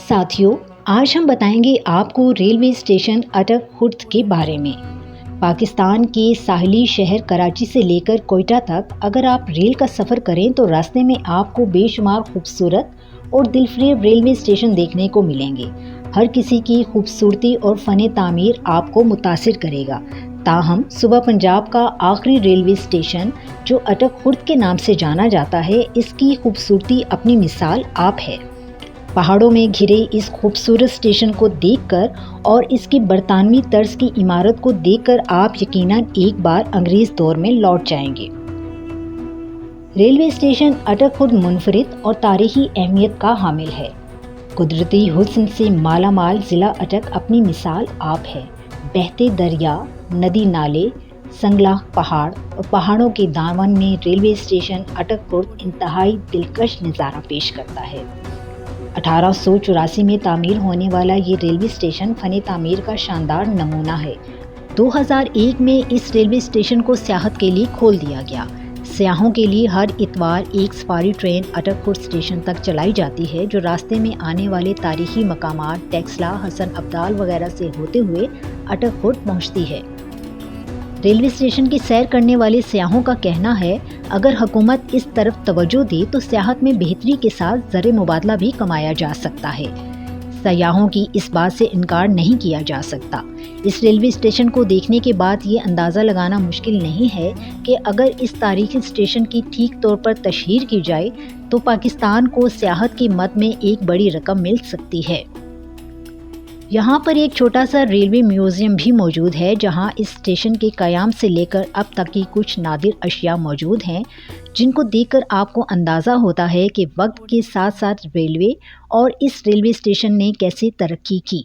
ساتھیوں، آج ہم بتائیں گے آپ کو ریلوے اسٹیشن اٹک خرد کے بارے میں۔ پاکستان کے ساحلی شہر کراچی سے لے کر کوئٹہ تک اگر آپ ریل کا سفر کریں تو راستے میں آپ کو بے شمار خوبصورت اور دلفریب ریلوے اسٹیشن دیکھنے کو ملیں گے۔ ہر کسی کی خوبصورتی اور فن تعمیر آپ کو متاثر کرے گا۔ تاہم صوبہ پنجاب کا آخری ریلوے اسٹیشن جو اٹک خرد کے نام سے جانا جاتا ہے، اس کی خوبصورتی اپنی مثال آپ ہے۔ پہاڑوں میں گھرے اس خوبصورت اسٹیشن کو دیکھ کر اور اس کی برطانوی طرز کی عمارت کو دیکھ کر آپ یقیناً ایک بار انگریز دور میں لوٹ جائیں گے۔ ریلوے اسٹیشن اٹک خرد منفرد اور تاریخی اہمیت کا حامل ہے۔ قدرتی حسن سے مالا مال ضلع اٹک اپنی مثال آپ ہے۔ بہتے دریا، ندی نالے، سنگلاخ پہاڑ اور پہاڑوں کے دامن میں ریلوے اسٹیشن اٹک خرد انتہائی دلکش نظارہ پیش کرتا ہے۔ 1884 میں تعمیر ہونے والا یہ ریلوے اسٹیشن فن تعمیر کا شاندار نمونہ ہے۔ 2001 میں اس ریلوے اسٹیشن کو سیاحت کے لیے کھول دیا گیا۔ سیاحوں کے لیے ہر اتوار ایک سفاری ٹرین اٹک خرد اسٹیشن تک چلائی جاتی ہے، جو راستے میں آنے والے تاریخی مقامات ٹیکسلا، حسن ابدال وغیرہ سے ہوتے ہوئے اٹک خرد پہنچتی ہے۔ ریلوے اسٹیشن کی سیر کرنے والے سیاحوں کا کہنا ہے، اگر حکومت اس طرف توجہ دے تو سیاحت میں بہتری کے ساتھ زر مبادلہ بھی کمایا جا سکتا ہے۔ سیاحوں کی اس بات سے انکار نہیں کیا جا سکتا۔ اس ریلوے اسٹیشن کو دیکھنے کے بعد یہ اندازہ لگانا مشکل نہیں ہے کہ اگر اس تاریخی اسٹیشن کی ٹھیک طور پر تشہیر کی جائے تو پاکستان کو سیاحت کی مد میں ایک بڑی رقم مل سکتی ہے۔ یہاں پر ایک چھوٹا سا ریلوے میوزیم بھی موجود ہے، جہاں اس اسٹیشن کے قیام سے لے کر اب تک کی کچھ نادر اشیاء موجود ہیں، جن کو دیکھ کر آپ کو اندازہ ہوتا ہے کہ وقت کے ساتھ ساتھ ریلوے اور اس ریلوے اسٹیشن نے کیسے ترقی کی۔